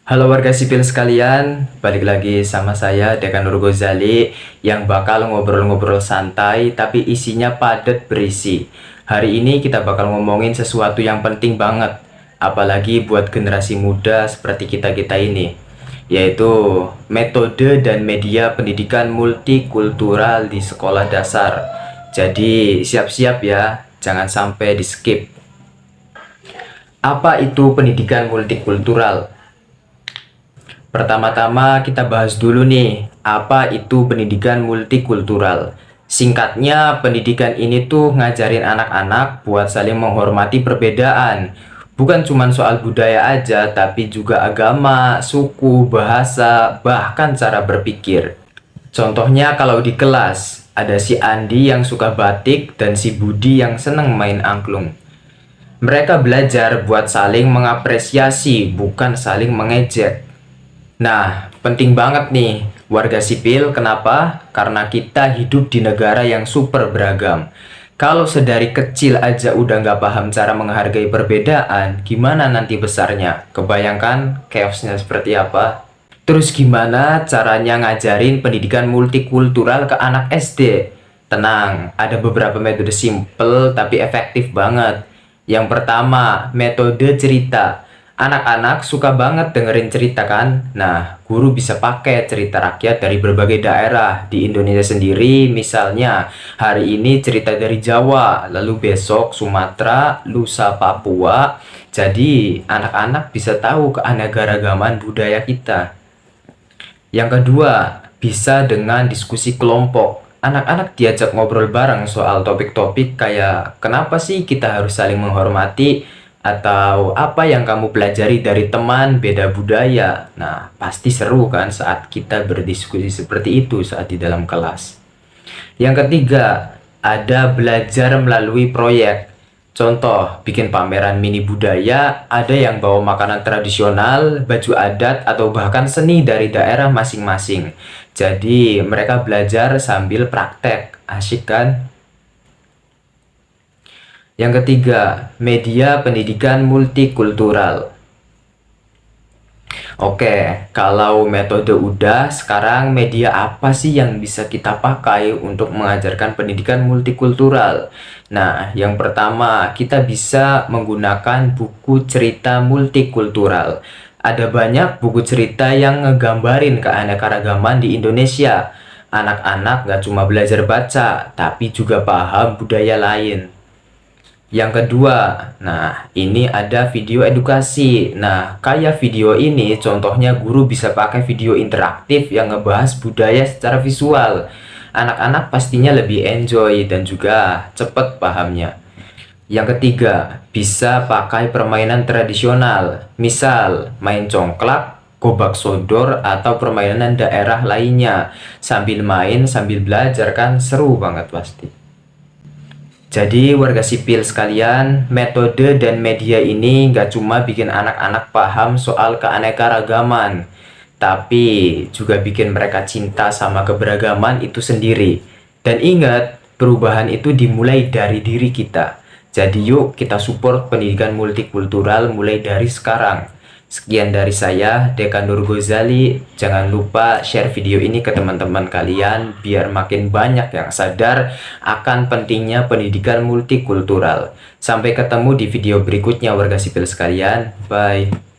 Halo warga sipil sekalian, balik lagi sama saya Dekan Nur Ghazali yang bakal ngobrol-ngobrol santai tapi isinya padat berisi. Hari ini kita bakal ngomongin sesuatu yang penting banget, apalagi buat generasi muda seperti kita-kita ini, yaitu metode dan media pendidikan multikultural di sekolah dasar. Jadi siap-siap ya, jangan sampai di skip. Apa itu pendidikan multikultural? Pertama-tama kita bahas dulu nih, apa itu pendidikan multikultural. Singkatnya, pendidikan ini tuh ngajarin anak-anak buat saling menghormati perbedaan. Bukan cuma soal budaya aja, tapi juga agama, suku, bahasa, bahkan cara berpikir. Contohnya kalau di kelas, ada si Andi yang suka batik dan si Budi yang seneng main angklung. Mereka belajar buat saling mengapresiasi, bukan saling mengejek. Nah, penting banget nih warga sipil. Kenapa? Karena kita hidup di negara yang super beragam. Kalau sedari kecil aja udah nggak paham cara menghargai perbedaan, gimana nanti besarnya? Kebayangkan chaosnya seperti apa? Terus gimana caranya ngajarin pendidikan multikultural ke anak SD? Tenang, ada beberapa metode simple tapi efektif banget. Yang pertama, metode cerita. Anak-anak suka banget dengerin cerita kan? Nah, guru bisa pakai cerita rakyat dari berbagai daerah di Indonesia sendiri. Misalnya, hari ini cerita dari Jawa, lalu besok Sumatera, lusa Papua. Jadi, anak-anak bisa tahu keanekaragaman budaya kita. Yang kedua, bisa dengan diskusi kelompok. Anak-anak diajak ngobrol bareng soal topik-topik kayak kenapa sih kita harus saling menghormati, atau apa yang kamu pelajari dari teman beda budaya. Nah, pasti seru kan saat kita berdiskusi seperti itu saat di dalam kelas. Yang ketiga, ada belajar melalui proyek. Contoh, bikin pameran mini budaya, ada yang bawa makanan tradisional, baju adat, atau bahkan seni dari daerah masing-masing. Jadi, mereka belajar sambil praktek. Asyik kan? Yang ketiga, media pendidikan multikultural. Oke, kalau metode udah, sekarang media apa sih yang bisa kita pakai untuk mengajarkan pendidikan multikultural? Nah, yang pertama, kita bisa menggunakan buku cerita multikultural. Ada banyak buku cerita yang ngegambarin keanekaragaman di Indonesia. Anak-anak gak cuma belajar baca, tapi juga paham budaya lain. Yang kedua, nah ini ada video edukasi. Nah, kayak video ini contohnya guru bisa pakai video interaktif yang ngebahas budaya secara visual. Anak-anak pastinya lebih enjoy dan juga cepet pahamnya. Yang ketiga, bisa pakai permainan tradisional. Misal, main congklak, gobak sodor, atau permainan daerah lainnya. Sambil main, sambil belajar kan seru banget pasti. Jadi warga sipil sekalian, metode dan media ini nggak cuma bikin anak-anak paham soal keanekaragaman, tapi juga bikin mereka cinta sama keberagaman itu sendiri. Dan ingat, perubahan itu dimulai dari diri kita. Jadi yuk kita support pendidikan multikultural mulai dari sekarang. Sekian dari saya, Dekan Nur Ghazali. Jangan lupa share video ini ke teman-teman kalian biar makin banyak yang sadar akan pentingnya pendidikan multikultural. Sampai ketemu di video berikutnya warga sipil sekalian. Bye.